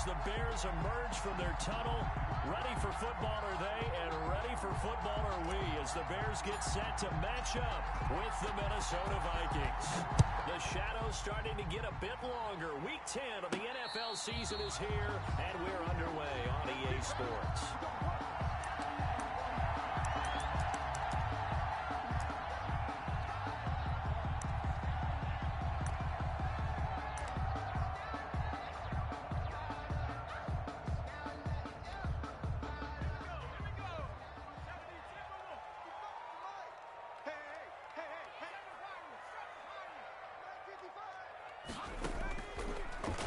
as the Bears emerge from their tunnel. Ready for football are they, and ready for football are we, as the Bears get set to match up with the Minnesota Vikings. The shadows starting to get a bit longer. Week 10 of the NFL season is here, and we're underway on EA Sports.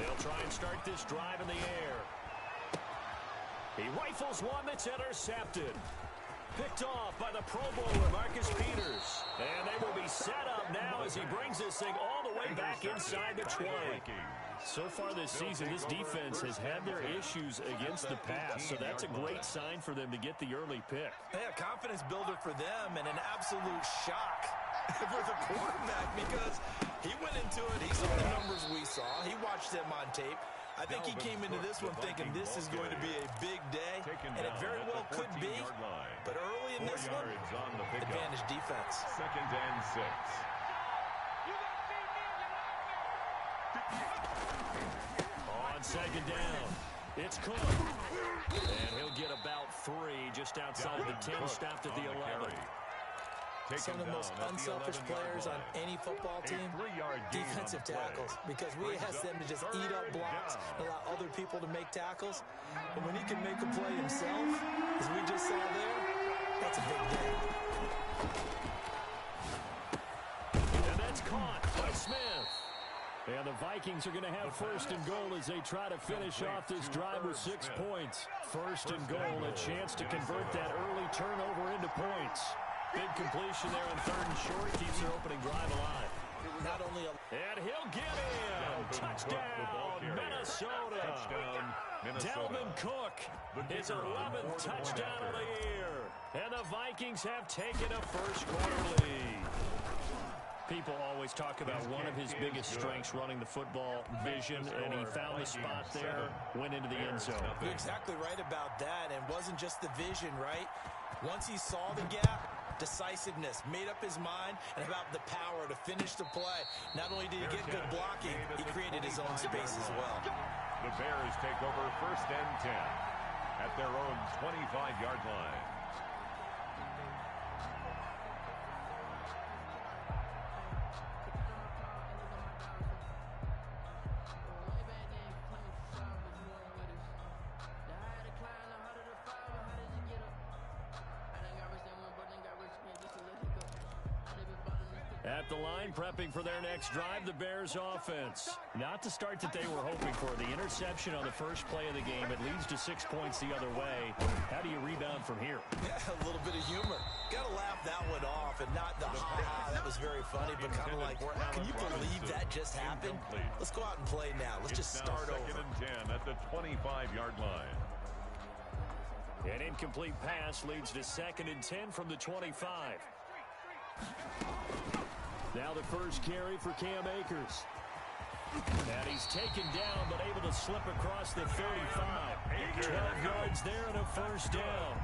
They'll try and start this drive in the air. He rifles one that's intercepted. Picked off by the Pro Bowler, Marcus Peters. And they will be set up now as he brings this thing all the way back inside the 20. So far this season, this defense has had their issues against the pass, so that's a great sign for them to get the early pick. Yeah, confidence builder for them and an absolute shock for the quarterback because he went into it. He saw the numbers we saw. He watched them on tape. I think he came into this one thinking this is going to be a big day, and it very well could be. But early in this one, advantage defense. 2nd and 6. On 2nd down, it's Cook. And he'll get about 3 just outside the 10, stopped at the 11. Some of the most unselfish players on any football team, defensive tackles, because we ask them to just eat up blocks and allow other people to make tackles. But when he can make a play himself, as we just saw there, that's a big day. And that's caught by Smith. And the Vikings are going to have 1st and goal as they try to finish off this drive with 6 points. 1st and goal, a chance to convert that early turnover into points. Big completion there on 3rd and short. Keeps their opening drive alive. Not only and he'll get in. Touchdown, Minnesota. Dalvin Cook, his 11th touchdown of the year. And the Vikings have taken a first quarter lead. People always talk about one of his biggest strengths, running the football, vision, and he found the spot there, went into the end zone. You're exactly right about that, and wasn't just the vision, right? Once he saw the gap, decisiveness, made up his mind, and about the power to finish the play. Not only did he get good blocking, he created his own space as well. The Bears take over 1st and 10 at their own 25-yard line. At the line, prepping for their next drive, the Bears offense. Not the start that they were hoping for. The interception on the first play of the game. It leads to 6 points the other way. How do you rebound from here? Yeah, a little bit of humor. Got to laugh that one off, and not the ha-ha. That was very funny, but kind of like, can you believe that just happened? Let's go out and play now. Let's just start over. 2nd and 10 at the 25-yard line. An incomplete pass leads to 2nd and 10 from the 25. Now the first carry for Cam Akers. And he's taken down, but able to slip across the 35. 12 yards there and a first down.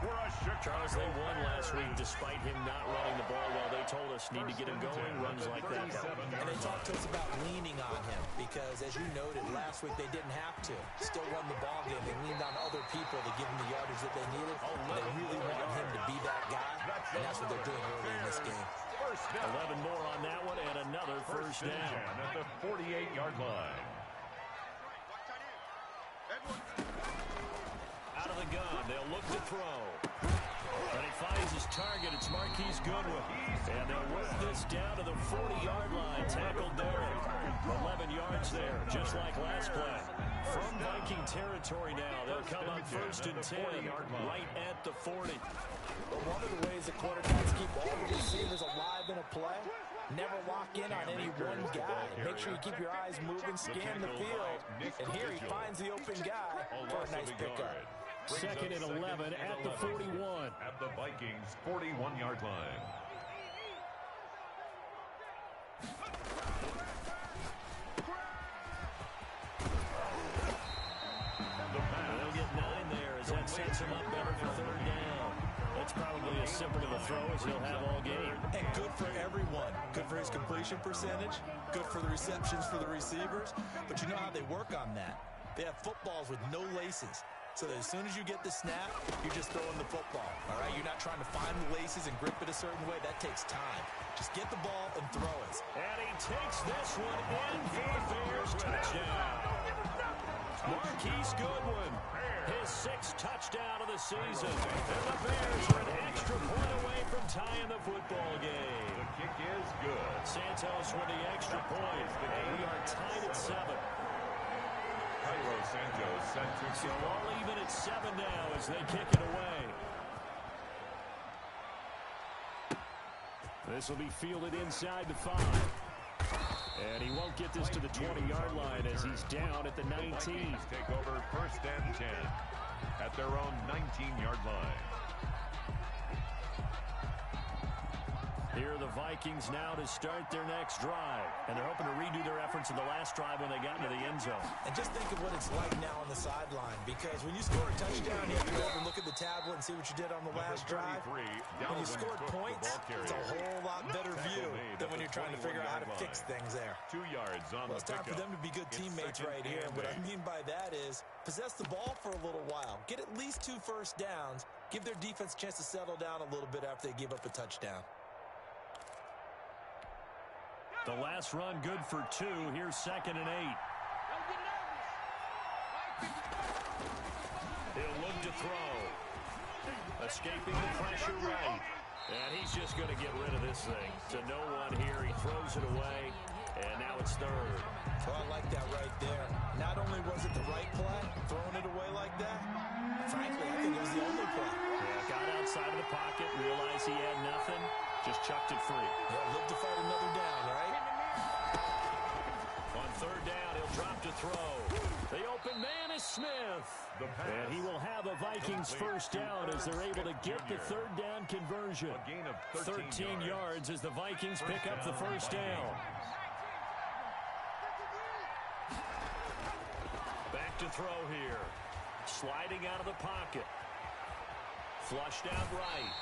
Charles, they won last week despite him not running the ball well. They told us need to get him going, runs like that. And they talked to us about leaning on him because, as you noted, last week they didn't have to. Still won the ball game. They leaned on other people to give them the yardage that they needed. And they really want him to be that guy, and that's what they're doing early in this game. 11 more on that one, and another first down. At the 48-yard line. Out of the gun, they'll look to throw. And he finds his target. It's Marquise Goodwin. And they'll work this down to the 40-yard line. Tackled there. 11 yards there, just like last play. From Viking territory now, they'll come up 1st and 10, right at the 40. But one of the ways the quarterbacks keep all the receivers alive in a play, never lock in on any one guy. Make sure you keep your eyes moving, scan the field, and here he finds the open guy for a nice pickup. 2nd and 11 at the 41. At the Vikings' 41-yard line. sets him up better for third down. That's probably as simple of a throw as he'll have all game. And good for everyone. Good for his completion percentage. Good for the receptions for the receivers. But you know how they work on that. They have footballs with no laces. So that as soon as you get the snap, you're just throwing the football. All right? You're not trying to find the laces and grip it a certain way. That takes time. Just get the ball and throw it. And he takes this one in for the Bears touchdown. Marquise Goodwin, his 6th touchdown of the season. And the Bears are an extra point away from tying the football game. The kick is good. Santos with the extra point. And we are tied at 7. Cairo Santos set to So kick all off. even at 7 now as they kick it away. This will be fielded inside the 5. And he won't get this to the 20-yard line as he's down at the 19. Vikings take over 1st and 10 at their own 19-yard line. Here are the Vikings now to start their next drive. And they're hoping to redo their efforts in the last drive when they got into the end zone. And just think of what it's like now on the sideline. Because when you score a touchdown, you have to go over and look at the tablet and see what you did on the last drive. When you scored points, it's a whole lot better view than when you're trying to figure out how to fix things there. 2 yards on Well, the it's time for pickup. them to be good It's teammates 2nd right here. and And what I 8. mean by that is possess the ball for a little while. Get at least 2 first downs. Give their defense a chance to settle down a little bit after they give up a touchdown. The last run good for 2. Here's 2nd and 8. He'll look to throw. Escaping the pressure right. And he's just going to get rid of this thing. To no one here. He throws it away. And now it's 3rd. Well, I like that right there. Not only was it the right play, throwing it away like that, frankly, I think it was the only play. Yeah, got outside of the pocket, realized he had nothing, just chucked it free. Yeah, live to fight another down, right? On 3rd down, he'll drop to throw. The open man is Smith. And he will have a Vikings first down as they're able to get the 3rd down conversion. A gain of 13 yards as the Vikings pick up the first down. Back to throw here. Sliding out of the pocket. Flushed out right.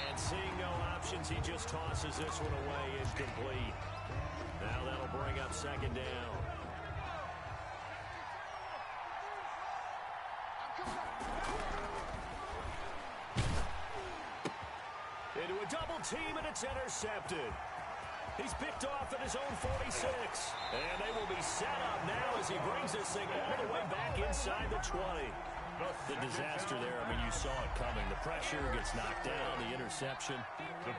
And seeing no options, he just tosses this one away incomplete. Now that'll bring up 2nd down. Into a double team, and it's intercepted. He's picked off at his own 46. And they will be set up now as he brings this thing all the way back inside the 20. The disaster there, I mean, you saw it coming. The pressure gets knocked down, the interception.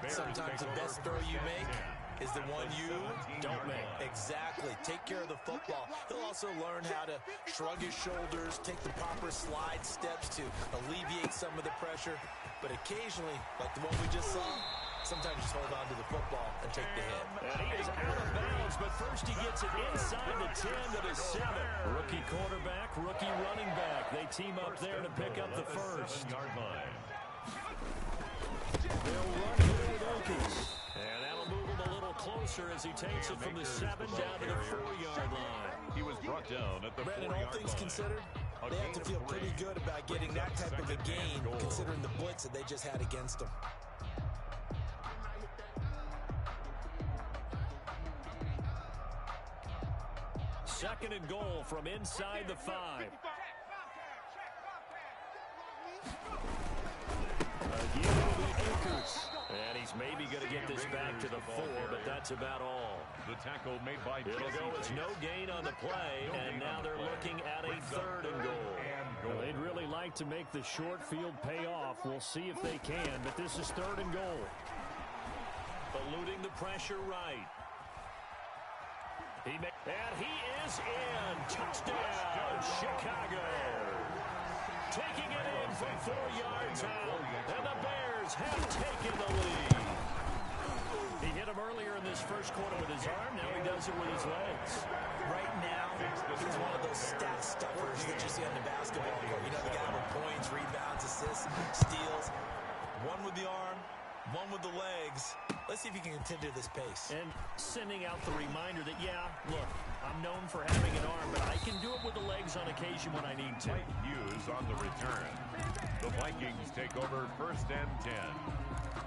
Sometimes the best throw you make is the one you Don't make. Exactly. Take care of the football. He'll also learn how to shrug his shoulders, take the proper slide steps to alleviate some of the pressure. But occasionally, like the one we just saw, sometimes just hold on to the football and take the hit. And he is out of bounds, but first he gets it inside the 10 to the 7. Rookie quarterback, rookie running back. They team up there to pick up the first. Yard line. They'll run here with Akers. And that'll move him a little closer as he takes it from the 7 down to the 4-yard line. He was brought down at the 4-yard Brandon, all things line. considered, they have to feel pretty good about getting that type of a gain, considering the blitz that they just had against them. Second and goal from inside the 5. Again, it'll be Akers. And he's maybe going to get this back to the 4, but that's about all. The tackle made by It'll go as no gain on the play, and now they're looking at a 3rd and goal. Well, they'd really like to make the short field pay off. We'll see if they can, but this is 3rd and goal. Eluding the pressure right. And he is in. Touchdown, Chicago. Taking it in from 4 yards out, and the Bears have taken the lead. He hit him earlier in this first quarter with his arm. Now he does it with his legs. Right now, he's one of those stat stuffers that you see on the basketball court. You know, the guy with points, rebounds, assists, steals. One with the arm, one with the legs. Let's see if he can continue this pace. And sending out the reminder that, yeah, look, I'm known for having an arm, but I can do it with the legs on occasion when I need to. Tight Hughes on the return. The Vikings take over 1st and 10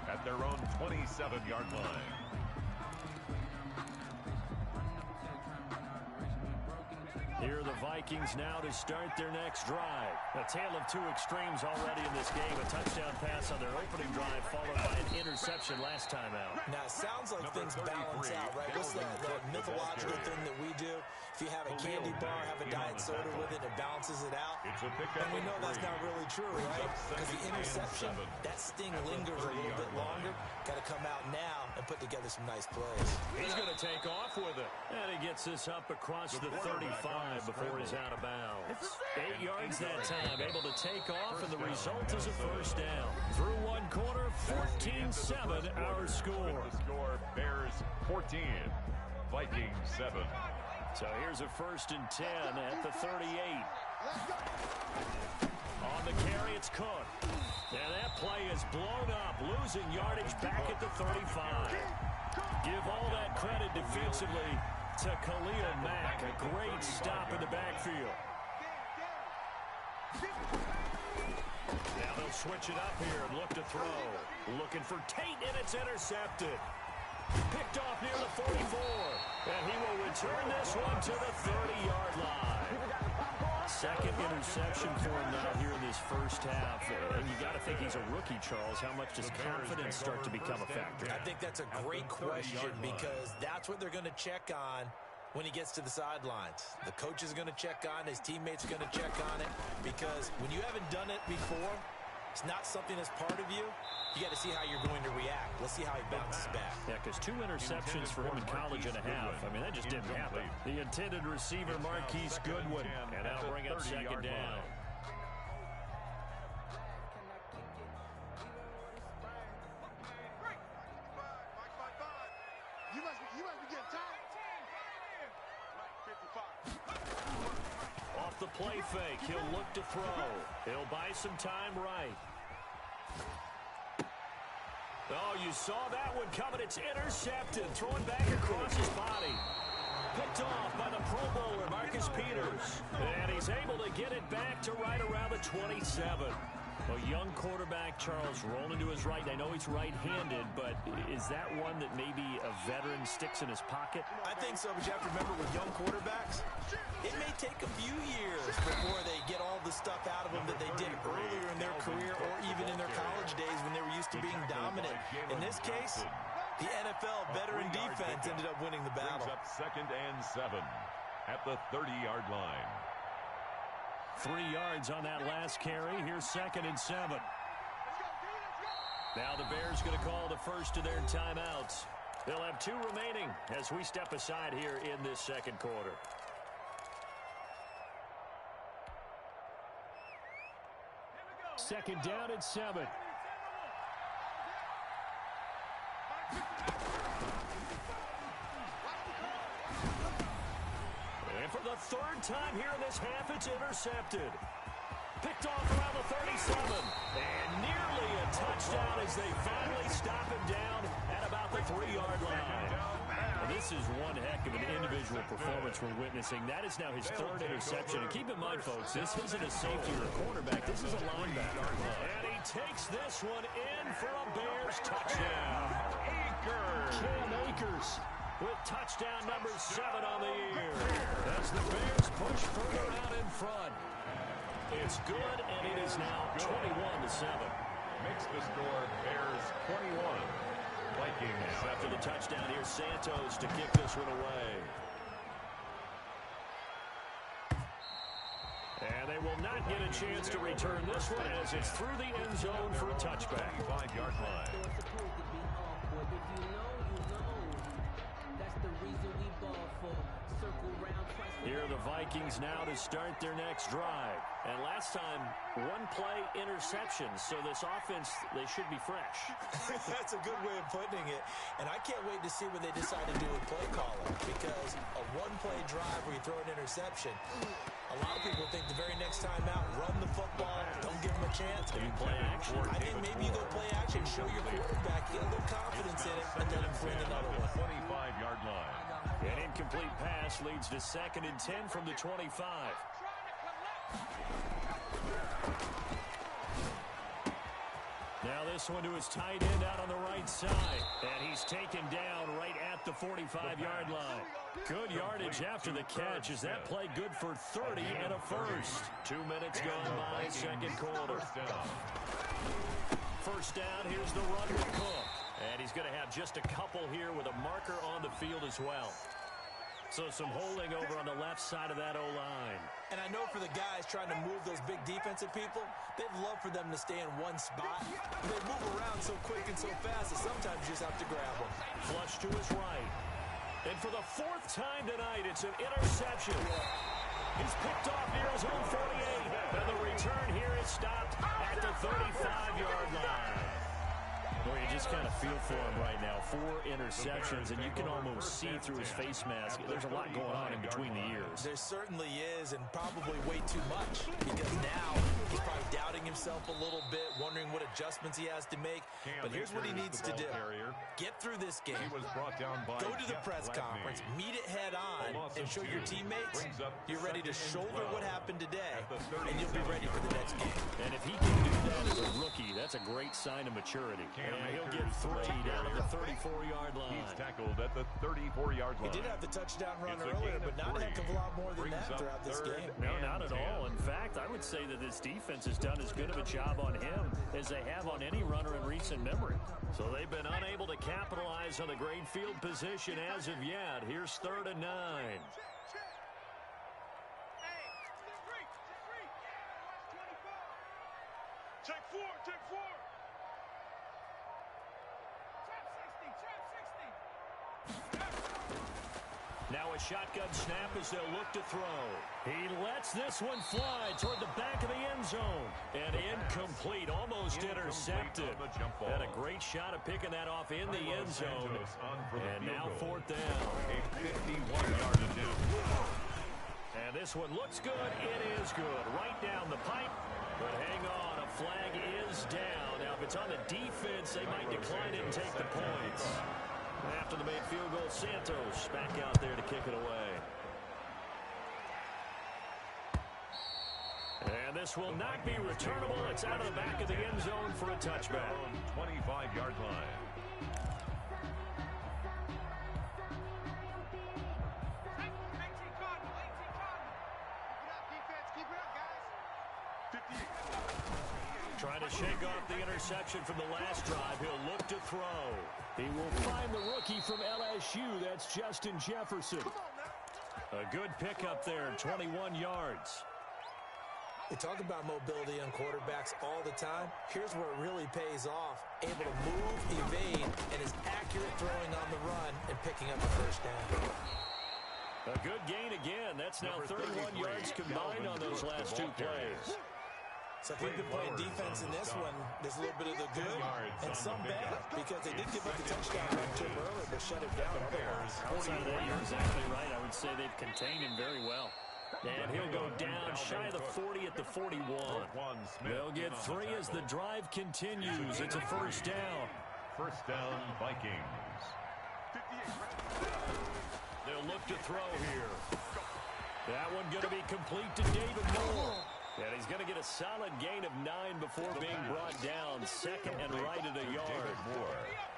at their own 27-yard line. Here are the Vikings now to start their next drive. A tale of two extremes already in this game. A touchdown pass on their opening drive followed by an interception last time out. Now, it sounds like things balance out, right? What's that mythological thing that we do? If you have a candy bar, have a diet soda with it, it balances it out. And we know that's not really true, right? Because the interception, that sting lingers a little bit longer. Got to come out now and put together some nice plays. He's going to take off with it. And he gets this up across the 35 before he's out of bounds. 8 yards that time, able to take off, and the result is a first down. Through one quarter, 14-7 our score. The score, Bears 14, Vikings 7. So here's a 1st and 10 at the 38. On the carry, it's Cook. And that play is blown up, losing yardage back at the 35. Give all that credit defensively to Khalil Mack. A great stop in the backfield. Now they'll switch it up here and look to throw. Looking for Tate, and it's intercepted. Picked off near the 44. And he will return this one to the 30-yard line. Second interception for him now here in this first half. And you got to think he's a rookie, Charles. How much does confidence start to become a factor? I think that's a great question because that's what they're going to check on when he gets to the sidelines. The coach is going to check on, his teammates are going to check on it, because when you haven't done it before, it's not something that's part of you. You got to see how you're going to react. Let's see how he bounces back. Yeah, because 2 interceptions for him in college and a half. I mean, that just didn't happen. The intended receiver, Marquise Goodwin, and that'll bring up 2nd down. You must be getting tired. Off the play fake, he'll look to throw. He'll buy some time right. Oh, you saw that one coming. It's intercepted. Throwing back across his body. Picked off by the Pro Bowler, Marcus Peters. And he's able to get it back to right around the 27. A young quarterback, Charles, rolling to his right. I know he's right-handed, but is that one that maybe a veteran sticks in his pocket? I think so, but you have to remember with young quarterbacks, it may take a few years before they get all the stuff out of them that they did earlier in their career or even in their college days when they were used to being dominant. In this case, the NFL veteran defense ended up winning the battle. Brings up 2nd and 7 at the 30-yard line. 3 yards on that last carry. Here's 2nd and 7. Now the Bears going to call the first of their timeouts. They'll have 2 remaining as we step aside here in this second quarter. Second down at 7. And for the 3rd time here in this half, it's intercepted. Picked off around the 37. And nearly a touchdown as they finally stop him down at about the 3-yard line. And this is one heck of an individual performance we're witnessing. That is now his 3rd interception. And keep in mind, folks, this isn't a safety or a cornerback. This is a linebacker. And he takes this one in for a Bears touchdown. Cam Akers with touchdown number 7 on the year. As the Bears push further out in front. It's good, and it is now 21-7. Makes the score Bears 21. Vikings after the touchdown. Here's Santos to kick this one away. And they will not get a chance to return this one as it's through the end zone for a touchback. 5-yard line. Here are the Vikings now to start their next drive. And last time, 1-play interception. So this offense, they should be fresh. That's a good way of putting it. And I can't wait to see what they decide to do with play calling. Because a 1-play drive where you throw an interception, a lot of people think the very next time out, run the football, don't give them a chance. Maybe play action. I think maybe you go play action, show your quarterback, get a little confidence in it, and then bring another one. 25-yard line. An incomplete pass leads to 2nd and 10 from the 25. Now this one to his tight end out on the right side. And he's taken down right at the 45-yard line. Good yardage after the catch. Is that play good for 30 and a first? 2 minutes gone by, second quarter. First down, here's the run with Cook. And he's going to have just a couple here with a marker on the field as well. So some holding over on the left side of that O-line. And I know for the guys trying to move those big defensive people, they'd love for them to stay in one spot. They move around so quick and so fast that sometimes you just have to grab them. Flush to his right. And for the 4th time tonight, it's an interception. He's picked off near his own 48. And the return here is stopped at the 35-yard line. Well, you just kind of feel for him right now. 4 interceptions, and you can almost see through his face mask. There's a lot going on in between the ears. There certainly is, and probably way too much, because now he's probably doubting himself a little bit, wondering what adjustments he has to make. But here's what he needs to do. Get through this game. Go to the press conference, meet it head on, and show your teammates you're ready to shoulder what happened today, and you'll be ready for the next game. And if he can do that as a rookie, that's a great sign of maturity. And he'll get 3 down at the 34-yard line. He's tackled at the 34-yard line. He did have the touchdown run earlier, but not a heck of a lot more than that throughout this game. No, not at all. In fact, I would say that this defense has done as good of a job on him as they have on any runner in recent memory. So they've been unable to capitalize on the great field position as of yet. Here's 3rd and 9. Check 4, check 4. Now a shotgun snap as they'll look to throw. He lets this one fly toward the back of the end zone. And incomplete, almost intercepted. Had a great shot at picking that off in the end zone. And now 4th down. A 51-yard attempt. And this one looks good. It is good. Right down the pipe. But hang on, a flag is down. Now, if it's on the defense, they might decline it and take the points. After the made field goal, Santos back out there to kick it away. And this will not be returnable. It's out of the back of the end zone for a touchback. 25-yard line. Trying to shake off the interception from the last drive. He'll look to throw. He will find the rookie from LSU. That's Justin Jefferson. A good pickup there, 21 yards. They talk about mobility on quarterbacks all the time. Here's where it really pays off. Able to move, evade, and is accurate throwing on the run and picking up a first down. A good gain again. That's now 31 yards combined on those last 2 plays. So I think they're playing defense in this one. There's a little bit of the good and some bad, because they did give up the touchdown run to him earlier, but shut it down otherwise. Outside of that, you're exactly right. I would say they've contained him very well. And he'll go down shy of the 40 at the 41. They'll get 3 as the drive continues. It's a first down. First down, Vikings. They'll look to throw here. That one going to be complete to David Moore. And he's going to get a solid gain of 9 before being brought down. 2nd and right at a yard.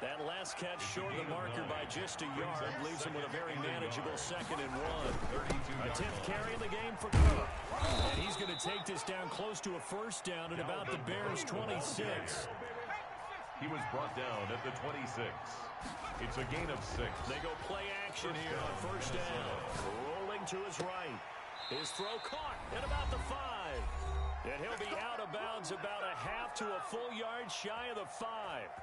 That last catch short of the marker by just a yard leaves him with a very manageable 2nd and 1. A 10th carry in the game for Cook. And he's going to take this down close to a first down at about the Bears' 26. He was brought down at the 26. It's a gain of 6. They go play action here on first down. Rolling to his right. His throw caught at about the 5. And he'll be out of bounds about a half to a full yard shy of the 5.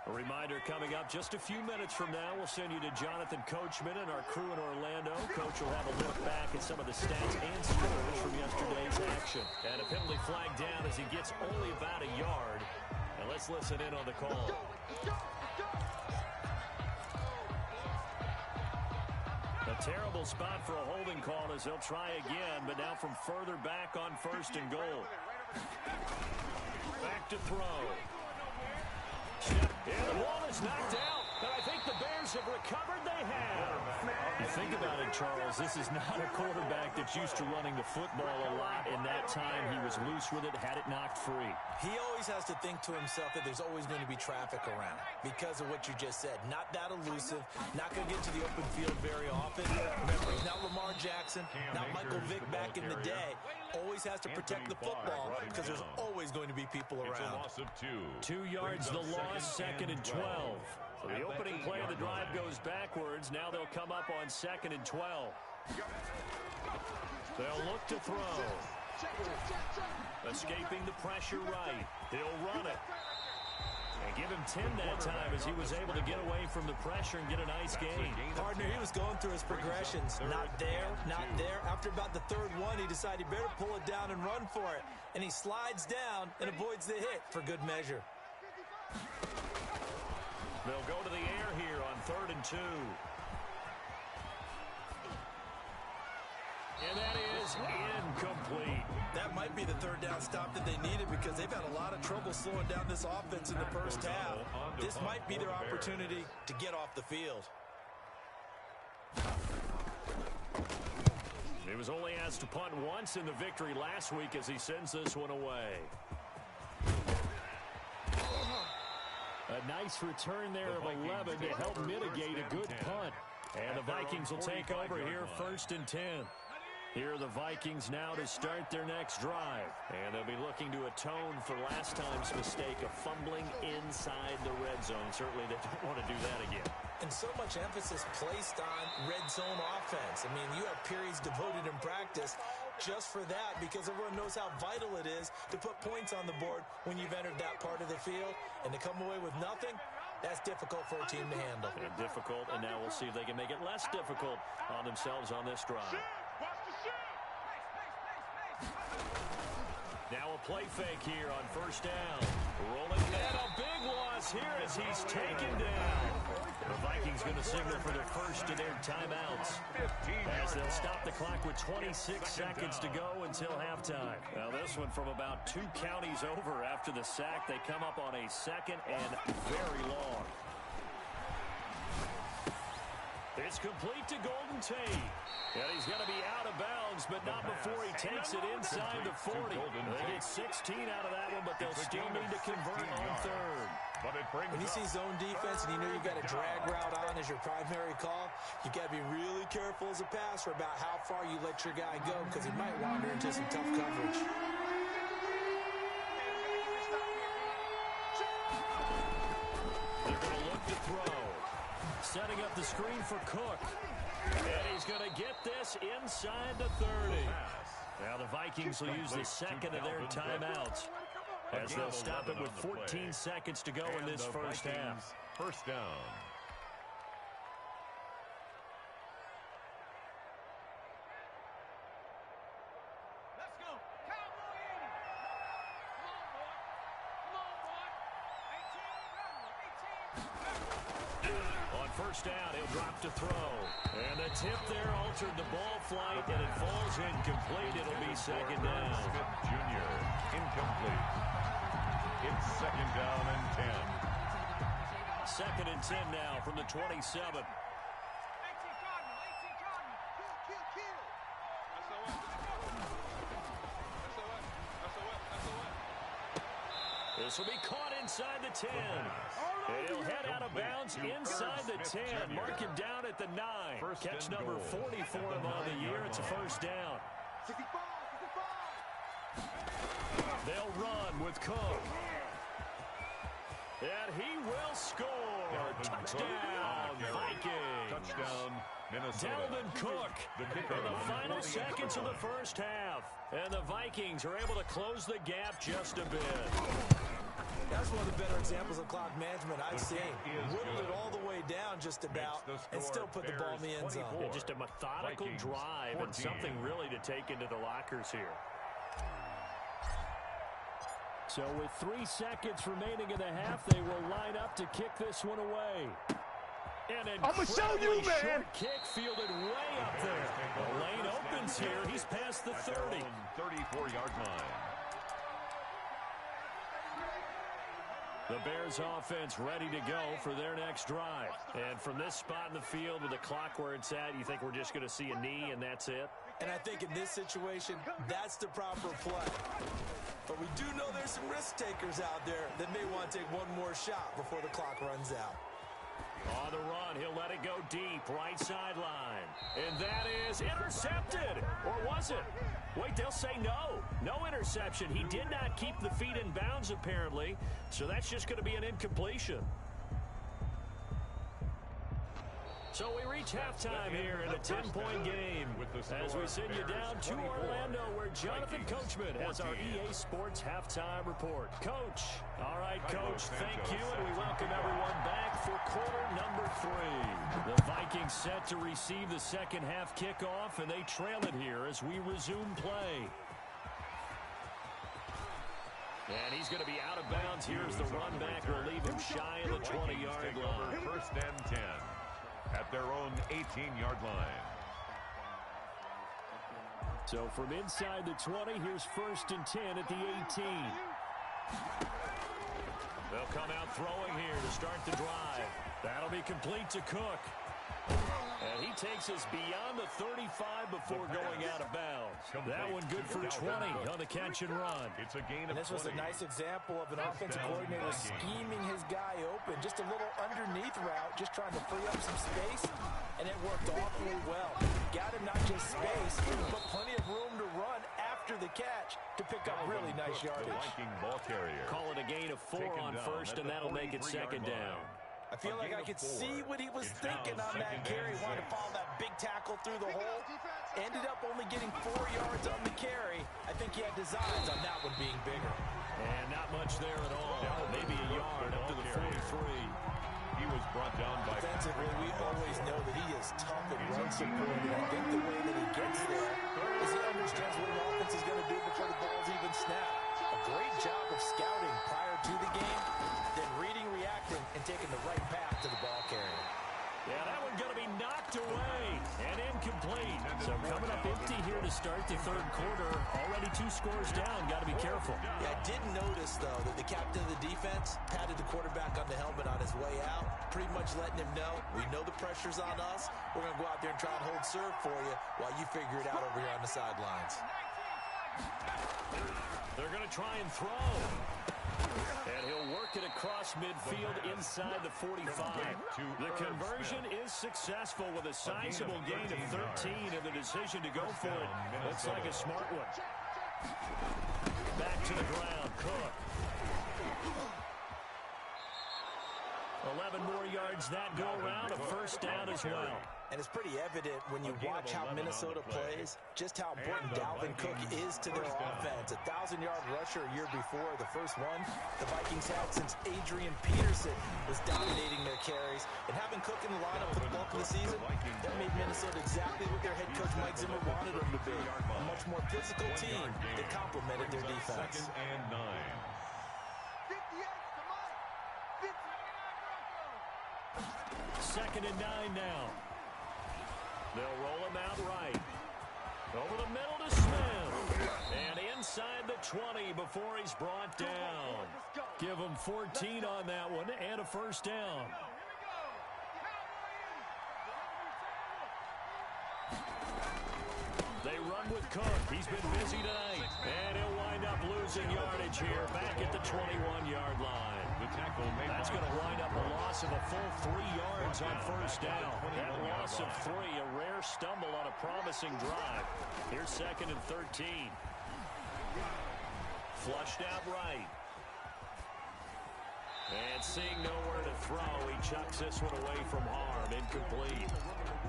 A reminder coming up just a few minutes from now. We'll send you to Jonathan Coachman and our crew in Orlando. Coach will have a look back at some of the stats and scores from yesterday's action. And a penalty flag down as he gets only about a yard. And let's listen in on the call. A terrible spot for a holding call as they'll try again, but now from further back on 1st and goal. Back to to throw. And the ball is knocked out. And I think the Bears have recovered. They have. You think about it, Charles, this is not a quarterback that's used to running the football a lot. In that time, he was loose with it, had it knocked free. He always has to think to himself that there's always going to be traffic around because of what you just said. Not that elusive, not going to get to the open field very often. Remember, he's not Lamar Jackson, not Michael Vick back in the day. Always has to protect the football because there's always going to be people around. 2 yards the loss, 2nd and 12. So the opening play of the drive goes backwards. Now they'll come up on 2nd and 12. They'll look to throw. Escaping the pressure right. He'll run it. And give him 10 that time as he was able to get away from the pressure and get a nice gain. Partner, he was going through his progressions. Not there, not there. After about the 3rd one, he decided he better pull it down and run for it. And he slides down and avoids the hit for good measure. They'll go to the air here on 3rd and 2. And that is incomplete. That might be the 3rd down stop that they needed because they've had a lot of trouble slowing down this offense in the first half. This might be their opportunity to get off the field. He was only asked to punt once in the victory last week as he sends this one away. A nice return there of 11 to help mitigate a good punt. And the Vikings will take over here 1st and 10. Here are the Vikings now to start their next drive. And they'll be looking to atone for last time's mistake of fumbling inside the red zone. Certainly they don't want to do that again. And so much emphasis placed on red zone offense. I mean, you have periods devoted in practice just for that because everyone knows how vital it is to put points on the board when you've entered that part of the field. And to come away with nothing, that's difficult for a team to handle. And difficult, and now we'll see if they can make it less difficult on themselves on this drive. Now a play fake here on 1st down. Rolling, and a big loss here as he's taken down. The Vikings going to signal for the first of their timeouts as they'll stop the clock with 26 seconds to go until halftime. Now this one from about 2 counties over after the sack. They come up on a 2nd and very long. It's complete to Golden Tate. And he's going to be out of bounds, but not before he takes it inside the 40. They get 16 out of that one, but they'll still need to convert on 3rd. When you see zone defense and you know you've got a drag route on as your primary call, you've got to be really careful as a passer about how far you let your guy go because he might wander into some tough coverage. They're going to look to throw. Setting up the screen for Cook. And he's going to get this inside the 30. Now the Vikings will use the 2nd of their timeouts as they'll stop it with 14 seconds to go in this first half. 1st down. Let's go. Cowboy 80. Come on, boy. Come on, boy. 18. On 1st down, he'll drop to throw. And the tip there altered the ball flight, and it falls incomplete. It'll be 2nd down. Smith Jr. incomplete. It's 2nd down and 10. 2nd and 10 now from the 27. 18 Cardinal. 18 Cardinal. Kill. That's all right. That's all right. That's all right. That's all right. This will be caught inside the 10. And he'll head out of bounds inside the 10. Mark him down at the 9. Catch number 40 for him on the year. It's a 1st down. 65. They'll run with Cook. And he will score. Touchdown, Vikings. Touchdown, Minnesota. Dalvin Cook in the final seconds of the first half. And the Vikings are able to close the gap just a bit. That's one of the better examples of clock management I've seen. Whittled it all the way down just about and still put the ball in the end zone. Yeah, just a methodical drive and something really to take into the lockers here. So with 3 seconds remaining in the half, they will line up to kick this one away. An incredibly short kick fielded way up there. The lane opens here. He's past the 30. 34-yard line. The Bears offense ready to go for their next drive. And from this spot in the field with the clock where it's at, you think we're just going to see a knee and that's it? And I think in this situation, that's the proper play. But we do know there's some risk takers out there that may want to take one more shot before the clock runs out. On the run, he'll let it go deep, right sideline. And that is intercepted. Or was it? Wait, they'll say no. No interception. He did not keep the feet in bounds, apparently. So that's just going to be an incompletion. So we reach halftime here in a 10-point game as we send you down to Orlando where Jonathan Coachman has our EA Sports Halftime Report. Coach. All right, Coach, thank you, and we welcome everyone back for quarter number 3. The Vikings set to receive the second half kickoff, and they trail it here as we resume play. And he's going to be out of bounds. Here's the run back. Will leave him shy of the 20-yard line. First and 10. At their own 18-yard line. So from inside the 20, here's first and 10 at the 18. They'll come out throwing here to start the drive. That'll be complete to Cook. And he takes us beyond the 35 before going out of bounds. That one good for 20 on the catch and run. It's a gain of 20. And this was a nice example of an offensive coordinator scheming his guy open. Just a little underneath route, just trying to free up some space, and it worked awfully well. Got him not just space, but plenty of room to run after the catch to pick up really nice yardage. Call it a gain of 4 on first, and that'll make it second down. I feel like I could see what he was thinking on that carry. Wanted to follow that big tackle through the hole. Ended up only getting 4 yards on the carry. I think he had designs on that one being bigger. And not much there at all. Maybe a yard up to the 43. He was brought down by... Defensively, we always know that he is tough and run support. And I think the way that he gets there is he understands what an offense is going to do before the ball's even snapped. A great job of scouting prior to the game, then reading, reacting, and taking the right path to the ball carrier. Yeah, that one going to be knocked away and incomplete. So coming up empty here to start the third quarter. Already 2 scores down. Got to be careful. Yeah, I did notice, though, that the captain of the defense patted the quarterback on the helmet on his way out, pretty much letting him know, we know the pressure's on us. We're going to go out there and try and hold serve for you while you figure it out over here on the sidelines. They're going to try and throw. And he'll work it across midfield inside the 45. The conversion is successful with a sizable gain of 13, and the decision to go for it looks like a smart one. Back to the ground, Cook. 11 more yards that go around, a first down as well. And it's pretty evident when you watch how Minnesota plays, just how important Dalvin Cook is to their offense. A 1,000-yard rusher a year before, the first one the Vikings had since Adrian Peterson was dominating their carries. And having Cook in the lineup for the bulk of the season, that made Minnesota exactly what their head coach Mike Zimmer wanted them to be. A much more physical team that complemented their defense. Second and 9. Second and 9 now. They'll roll him out right. Over the middle to Smith. And inside the 20 before he's brought down. Give him 14 on that one and a first down. They run with Cook. He's been busy tonight. And he'll wind up losing yardage here back at the 21-yard line. That's going to wind up a loss of a full 3 yards on first down. That loss of 3, a rare stumble on a promising drive. Here's second and 13. Flushed out right. And seeing nowhere to throw, he chucks this one away from harm. Incomplete.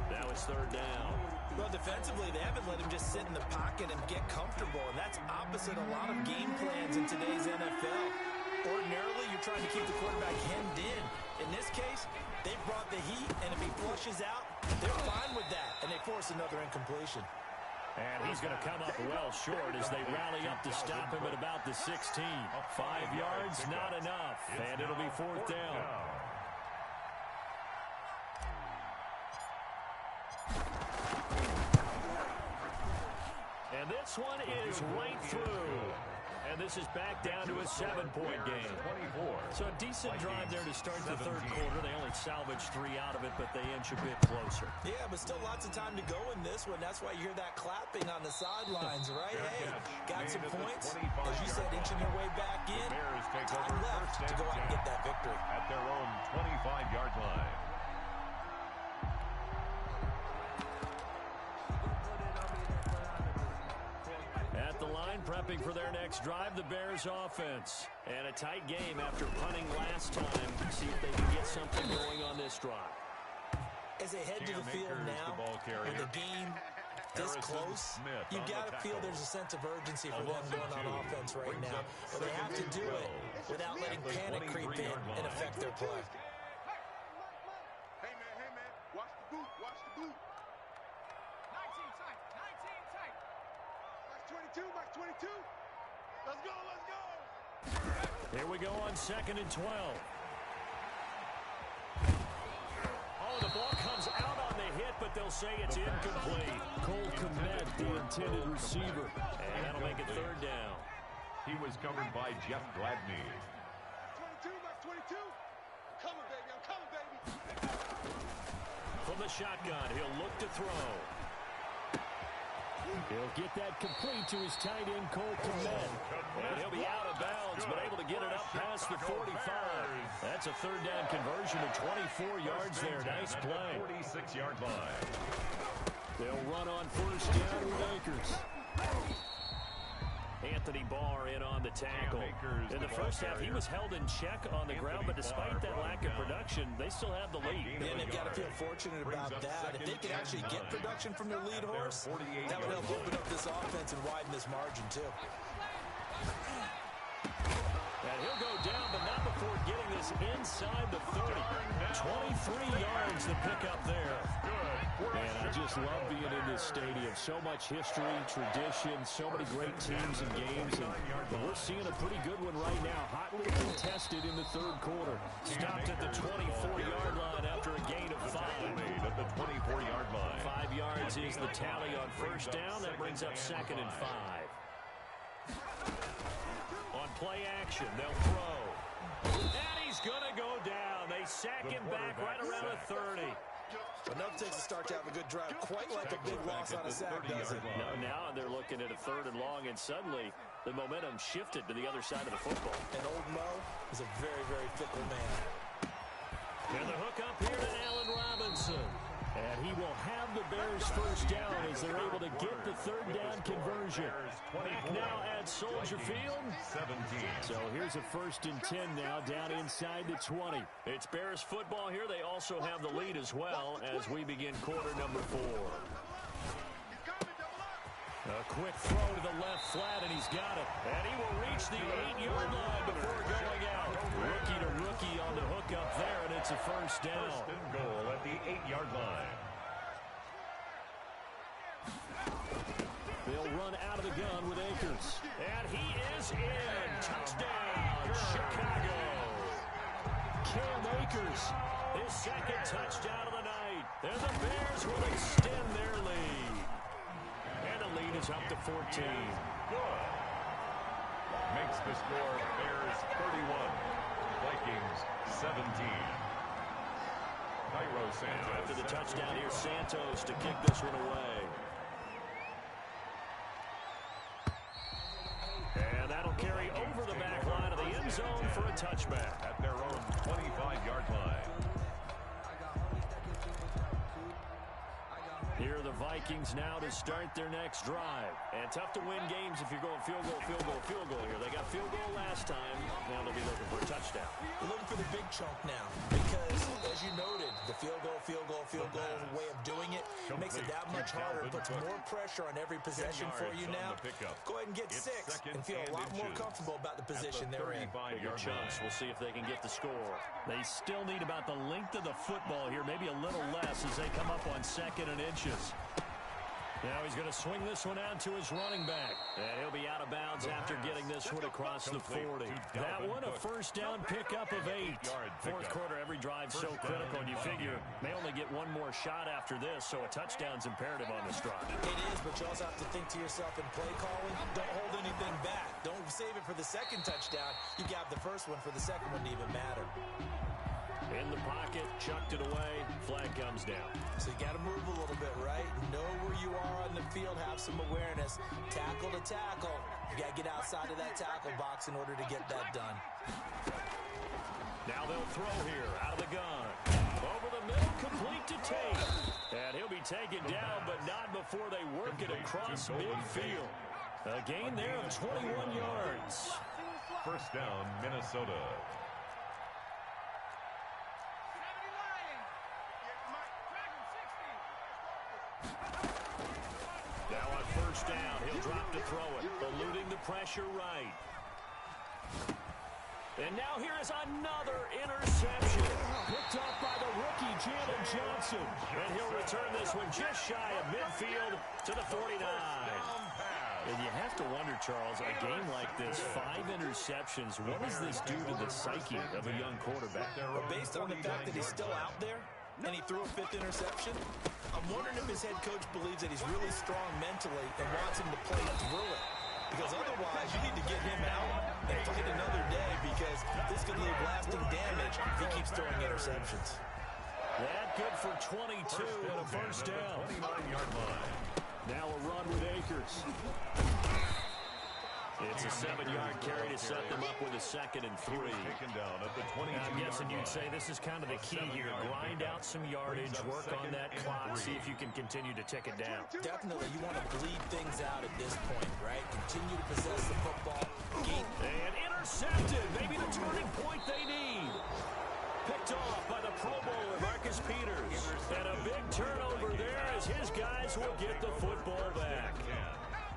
Now it's third down. Well, defensively, they haven't let him just sit in the pocket and get comfortable, and that's opposite a lot of game plans in today's NFL. Ordinarily, you're trying to keep the quarterback hemmed in. In this case, they've brought the heat, and if he flushes out, they're fine with that, and they force another incompletion. And he's going to come up well short as they rally up to stop him at about the 16. 5 yards, not enough, and it'll be fourth down. And this one is right through. And this is back down to a 7-point game. 24. So a decent drive there to start the third 17. quarter. They only salvaged 3 out of it, but they inch a bit closer. Yeah, but still lots of time to go in this one. That's why you hear that clapping on the sidelines, right? Hey, got some points. As you said, inching your way back in. Bears take Time over left first to go out and get that victory. at their own 25-yard line. At the line, prepping for their next drive, the Bears offense. And a tight game after punting last time. See if they can get something going on this drive. As they head to the field now, with the game this close, you've got to feel there's a sense of urgency for them going on offense right now. But they have to do it without letting panic creep in and affect their play. Hey, man, watch the boot, watch the boot. 19 tight, 19 tight. Max 22. Let's go. Here we go on 2nd and 12. Oh, the ball comes out on the hit, but they'll say it's incomplete. Cole Kmet, the intended receiver. And that'll make it 3rd down. He was covered by Jeff Gladney. 22. I'm coming, baby. From the shotgun, he'll look to throw. He'll get that complete to his tight end, Cole Kmet. And he'll be out of bounds, but able to get it up past the 45. That's a 3rd down conversion to 24 yards there. Nice play. 46-yard line. They'll run on 1st down with Akers. Anthony Barr in on the tackle. In the first half, he was held in check on the ground, but despite that lack of production, they still have the lead. And they've got to feel fortunate about that. If they could actually get production from their lead horse, that would help open up this offense and widen this margin, too. And he'll go down, but not before getting this inside the 30. 23 yards to pick up there. Man, I just love being in this stadium. So much history, tradition, so many great teams and games. And we're seeing a pretty good one right now. Hotly contested in the 3rd quarter. Stopped at the 24-yard line after a gain of 5. At the 24-yard line. 5 yards is the tally on 1st down. That brings up 2nd and 5. On play action, they'll throw. And he's going to go down. They sack him back right around the 30. Enough takes to start to have a good drive. Quite like a big loss on a sack, does it? Now they're looking at a 3rd and long, and suddenly the momentum shifted to the other side of the football. And old Mo is a very, very fickle man. And the hook up here to Allen Robinson. And he will have the Bears 1st down as they're able to get the 3rd down conversion. Back now at Soldier Field. 17. So here's a 1st and 10 now down inside the 20. It's Bears football here. They also have the lead as well as we begin quarter number 4. A quick throw to the left flat, and he's got it. And he will reach the 8-yard line before going out. Rookie to rookie on the hook up there, and it's a 1st down. 1st and goal at the 8-yard line. They'll run out of the gun with Akers. And he is in. Touchdown, Chicago. Cam Akers, his 2nd touchdown of the night. And the Bears will extend their lead. And the lead is up to 14. Good. Makes the score Bears 31, Vikings 17. Cairo Santos. After the touchdown, here's Santos to kick this one away. And that'll carry over the back line of the end zone for a touchback. At their own 25-yard line. Here are the Vikings now to start their next drive. And tough to win games if you're going field goal here. They got field goal last time. Now they'll be looking for a touchdown. We're looking for the big chunk now because, as you noted, the field goal way of doing it makes it that much harder. It puts more pressure on every possession for you now. Go ahead and get 6 and feel a lot more comfortable about the position they're in. Bigger chunks. We'll see if they can get the score. They still need about the length of the football here, maybe a little less as they come up on 2nd and inches. Now he's going to swing this one out to his running back. And he'll be out of bounds after getting this one across the 40. That one a first down pickup of 8. Fourth quarter, every drive so critical, and you figure they only get one more shot after this, so a touchdown's imperative on this drive. It is, but you also have to think to yourself in play calling, don't hold anything back. Don't save it for the second touchdown. You got the first one for the second one to even matter. In the pocket, chucked it away, flag comes down. So you got to move a little bit, right? Know where you are on the field, have some awareness. Tackle to tackle. You got to get outside of that tackle box in order to get that done. Now they'll throw here, out of the gun. Over the middle, complete to Tate. And he'll be taken down, but not before they work it across midfield. A gain there of 21 yards. First down, Minnesota. Now on first down, he'll drop to throw it, eluding the pressure right. And now here is another interception. Picked up by the rookie, Jalen Johnson. And he'll return this one just shy of midfield to the 49. And you have to wonder, Charles, a game like this, 5 interceptions, what does this do to the psyche of a young quarterback? Well, based on the fact that he's still out there and he threw a 5th interception, I'm wondering if his head coach believes that he's really strong mentally and wants him to play through it. Because otherwise, you need to get him out and fight another day, because this could leave lasting damage if he keeps throwing interceptions. That good for 22 and a first down. 29-yard line. Now a run with Akers. It's a 7-yard carry to set them up with a 2nd and 3. Taken down at the 22-yard I'm guessing you'd say this is kind of the key here. Grind out some yardage, work on that clock, see if you can continue to tick it down. Definitely, you want to bleed things out at this point, right? Continue to possess the football. And intercepted. Maybe the turning point they need. Picked off by the Pro Bowler, Marcus Peters. And a big turnover there as his guys will get the football back.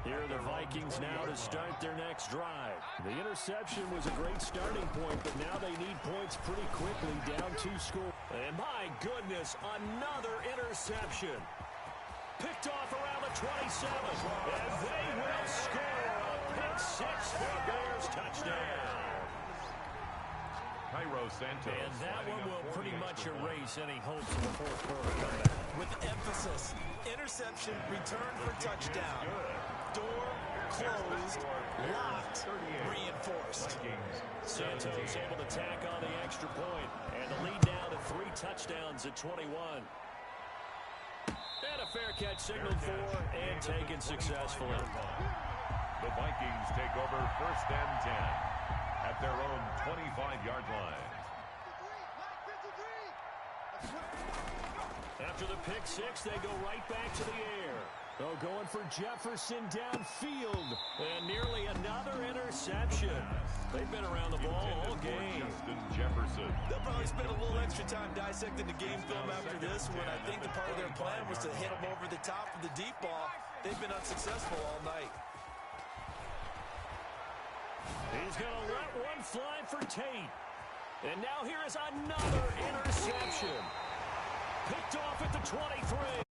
Here are the Vikings now to start their next drive. The interception was a great starting point, but now they need points pretty quickly, down 2 scores. And my goodness, another interception. Picked off around the 27. And they will score a pick-6 for a Bears touchdown. Cairo Santos. And that one will pretty much erase any hopes of a fourth quarter comeback. With emphasis, interception, return for touchdown. Door closed, locked, reinforced. Santos able to tack on the extra point, and the lead now to 3 touchdowns at 21. And a fair catch signaled for and taken successfully. The Vikings take over first and 10 at their own 25-yard line. After the pick-6, they go right back to the air. Oh, going for Jefferson downfield. And nearly another interception. They've been around the ball all game. Justin Jefferson. They'll probably spend a little extra time dissecting the game film after this one. I think the part of their plan was to hit him over the top of the deep ball. They've been unsuccessful all night. He's going to let one fly for Tate. And now here is another interception. Picked off at the 23.